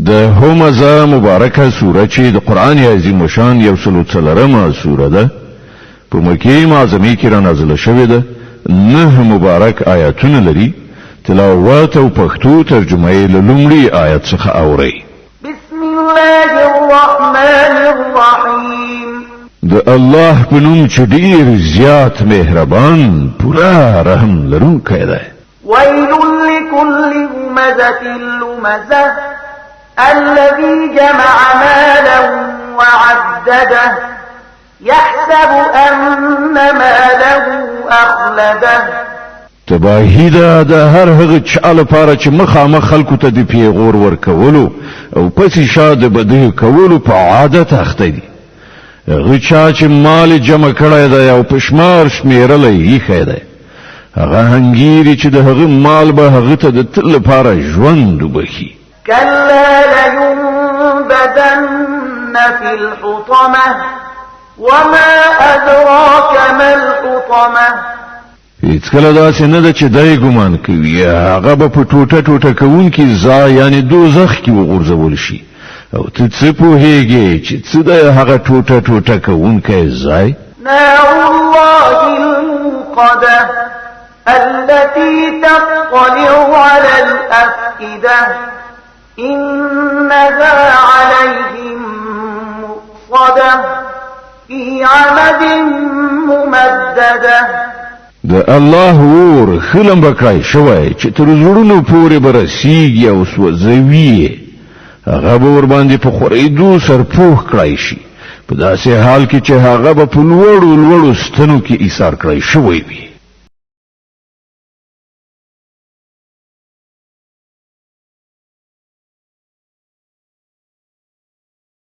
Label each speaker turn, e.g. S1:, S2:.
S1: د همزه مبارکه سوره چې د قران عظیم شان 103 سوره ده په مکه معظمه کې را نازله شوې ده 9 مبارک آیاتونه لري تلاوت او پښتو ترجمه یې له لومړي آیت څخه اوري
S2: بسم الله الرحمن الرحیم
S1: د الله په نوم چې ډیر زیات مهربان پورا رحم لرونکی دی
S2: ويل لكل همزة لمزة الذي جمع مالا وعدده يحسب أن ماله أخلده
S1: تباهی ده د هر هغه چا لپاره چې مخامخ خلکو ته د پیغور ورکولو او پسې شاده بده کولو په عادت اخته دي هغه چا چې مال جمع کړی دی او پشمار شمیرلی یې دی هغه هنګيري چې د هغه مال به هغه ته د تل لپاره ژوند وبخي
S2: كلا لينبذن في الحطمة وما أدراك ما الحطمة
S1: هیڅ کله داسې نه ده چې دای ګمان کوي هغه به په ټوټه ټوټه کوونکې ځای یعنی دوزخ کې وغورځول شي او ته څه پوهېږې چې څه ده هغه ټوټه ټوټه کوونکی ځای
S2: نار الله الموقدة التي تطلع على الأفئدة إنها عليهم مؤصدة في عمد ممددة
S1: د الله ور خلم بکای شوی چې تر زړونو پورې برسیږي او سوځوي هغه به ور باندې په خورېدو سرپوخ کړای شي په داسې حال کې چې هغه به په لوړو ستنو کې ایثار کړای شوی وي